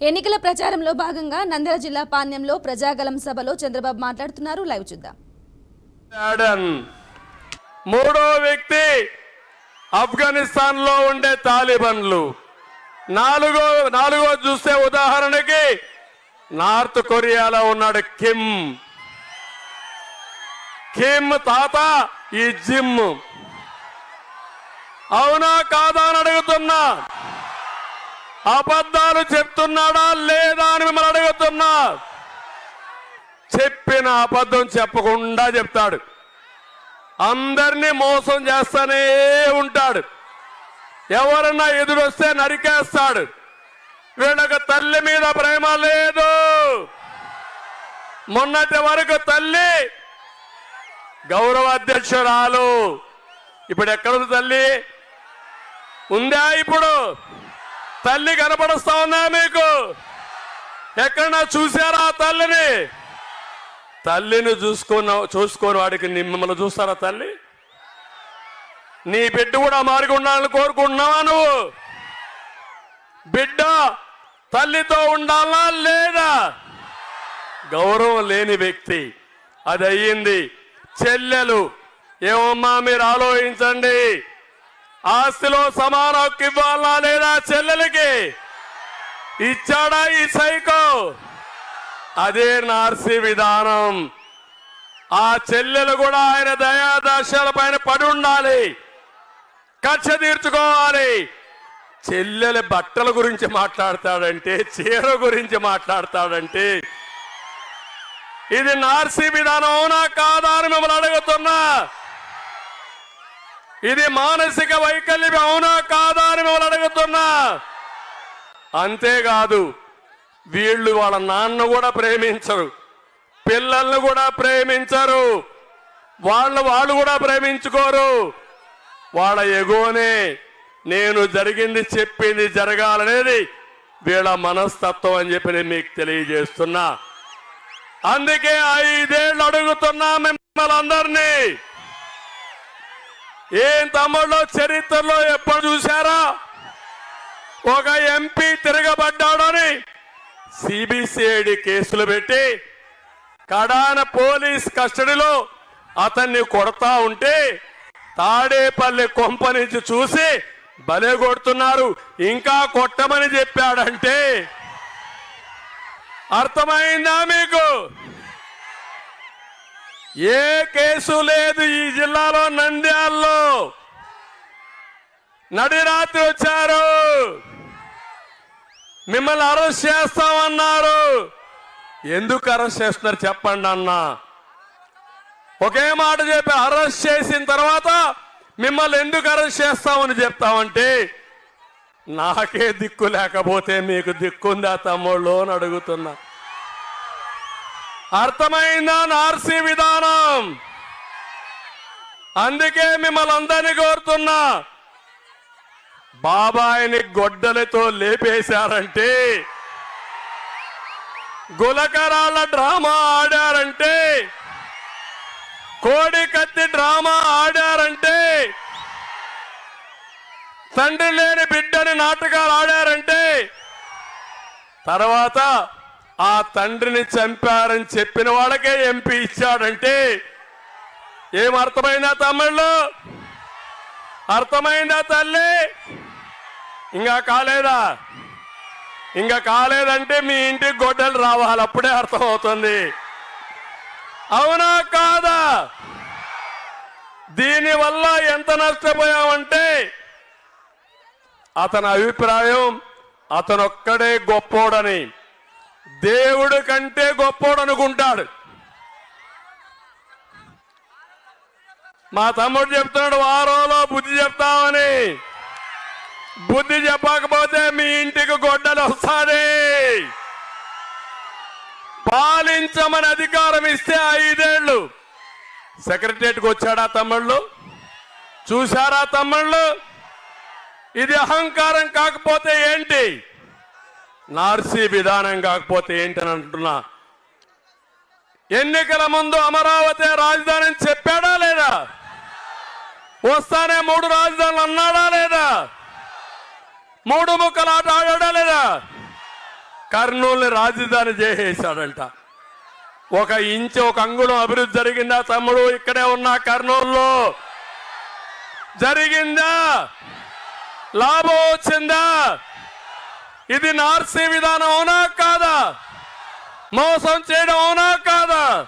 ఎన్నికల ప్రచారంలో భాగంగా నంద్యాల జిల్లా పాణ్యంలో ప్రజాగలం సభలో చంద్రబాబు మాట్లాడుతున్నారు. లైవ్ చూద్దాం. మూడో వ్యక్తి ఆఫ్ఘనిస్తాన్ లో ఉండే తాలిబన్లు. నాలుగో చూస్తే ఉదాహరణకి నార్త్ కొరియాలో ఉన్నాడు కిమ్ తాత ఈ జిమ్. అవునా కాదా అని అడుగుతున్నా. అబద్ధాలు చెప్తున్నాడా లేదా అని మిమ్మల్ని అడుగుతున్నా. చెప్పిన అబద్ధం చెప్పకుండా చెప్తాడు. అందరినీ మోసం చేస్తానే ఉంటాడు. ఎవరన్నా ఎదురొస్తే నరికేస్తాడు. వీళ్ళకి తల్లి మీద ప్రేమ లేదు. మొన్నటి వరకు తల్లి గౌరవ అధ్యక్షురాలు, ఇప్పుడు ఎక్కడుంది తల్లి? ఉందా? ఇప్పుడు తల్లి కనపడుస్తా ఉందా మీకు? ఎక్కడన్నా చూసారా తల్లిని? తల్లిని చూసుకొని వాడికి మిమ్మల్ని చూస్తారా తల్లి? నీ బిడ్డ కూడా మారిగి ఉండాలని కోరుకుంటున్నావా నువ్వు? బిడ్డ తల్లితో ఉండాలా లేదా? గౌరవం లేని వ్యక్తి అది అయ్యింది. చెల్లెలు ఏమమ్మా మీరు ఆలోచించండి. ఆస్తిలో సమాన హక్కు ఇవ్వాలా లేదా? చెల్లెలకి ఇచ్చాడా ఈ సైకో? అదే నార్సీ విధానం. ఆ చెల్లెలు కూడా ఆయన దయాదర్శాల పైన పడి ఉండాలి, కక్ష తీర్చుకోవాలి. చెల్లెల బట్టల గురించి మాట్లాడతాడంటే, చీర గురించి మాట్లాడతాడంటే ఇది నార్సీ విధానం అవునా కాదా అని మిమ్మల్ని అడుగుతున్నా. ఇది మానసిక వైకల్యం అవునా కాదా అని మిమ్మల్ని అడుగుతున్నా. అంతేకాదు, వీళ్ళు వాళ్ళ నాన్న కూడా ప్రేమించరు, పిల్లల్ని కూడా ప్రేమించరు, వాళ్ళు కూడా ప్రేమించుకోరు. వాళ్ళ ఎగోనే నేను జరిగింది చెప్పింది జరగాలనేది వీళ్ళ మనస్తత్వం అని చెప్పి నేను మీకు తెలియజేస్తున్నా. అందుకే 5 ఏళ్ళు అడుగుతున్నా మిమ్మల్ని అందరినీ. ఏం తమ్ముళ్ళు, చరిత్రలో ఎప్పుడు చూశారా ఒక ఎంపీ తిరగబడ్డాడని సిబిసిఐడి కేసులు పెట్టి కడాన పోలీస్ కస్టడీలో అతన్ని కొడతా ఉంటే తాడేపల్లి కొంప నుంచి చూసి భలే కొడుతున్నారు, ఇంకా కొట్టమని చెప్పాడంటే అర్థమైందా మీకు? ఏ కేసు లేదు ఈ జిల్లాలో. నంద్యాలలో నడిరాత్రి వచ్చారు, మిమ్మల్ని అరెస్ట్ చేస్తామన్నారు. ఎందుకు అరెస్ట్ చేస్తున్నారు చెప్పండి అన్నా. ఒకే మాట చెప్పి అరెస్ట్ చేసిన తర్వాత మిమ్మల్ని ఎందుకు అరెస్ట్ చేస్తామని చెప్తామంటే, నాకే దిక్కు లేకపోతే మీకు దిక్కుందా తమ్ముళ్ళు అని అడుగుతున్నా. అర్థమైందా నార్సీ విధానం? అందుకే మిమ్మల్ని అందరినీ కోరుతున్నా. బాబాయిని గొడ్డలతో లేపేశారంటే, గులకరాళ్ళ డ్రామా ఆడారంటే, కోడి కత్తి డ్రామా ఆడారంటే, తండ్రి లేని బిడ్డని నాటకాలు ఆడారంటే, తర్వాత ఆ తండ్రిని చంపారని చెప్పిన వాళ్ళకే ఎంపీ ఇచ్చాడంటే ఏమర్థమైందా తమ్ముళ్ళు? అర్థమైందా తల్లి? ఇంకా కాలేదంటే మీ ఇంటికి గొడ్డలు రావాలి, అప్పుడే అర్థమవుతుంది. అవునా కాదా? దీనివల్ల ఎంత నష్టపోయామంటే, అతని అభిప్రాయం అతనొక్కడే గొప్పోడని, దేవుడి కంటే గొప్పోడు అనుకుంటాడు. మా తమ్ముడు చెప్తున్నాడు వారంలో బుద్ధి చెప్తామని. బుద్ధి చెప్పకపోతే మీ ఇంటికి గొడ్డలు వస్తాది. పాలించమని అధికారం ఇస్తే 5 ఏళ్ళు సెక్రటరియట్కి వచ్చాడా తమ్ముళ్ళు? చూశారా తమ్ముళ్ళు? ఇది అహంకారం కాకపోతే ఏంటి? నార్సీ విధానం కాకపోతే ఏంటని అంటున్నా. ఎన్నికల ముందు అమరావతి రాజధాని చెప్పాడా లేదా? వస్తానే 3 రాజధానులు అన్నాడా లేదా? 3 ముక్కలాట ఆడాడా లేదా? కర్నూలుని రాజధాని చేసేశాడంట. ఒక ఇంచు ఒక అంగుళం అభివృద్ధి జరిగిందా తమ్ముడు? ఇక్కడే ఉన్న కర్నూలులో జరిగిందా? లాభం వచ్చిందా? ఇది నార్సీ విధానం అవునా కాదా? మోసం చేయడం అవునా కాదా?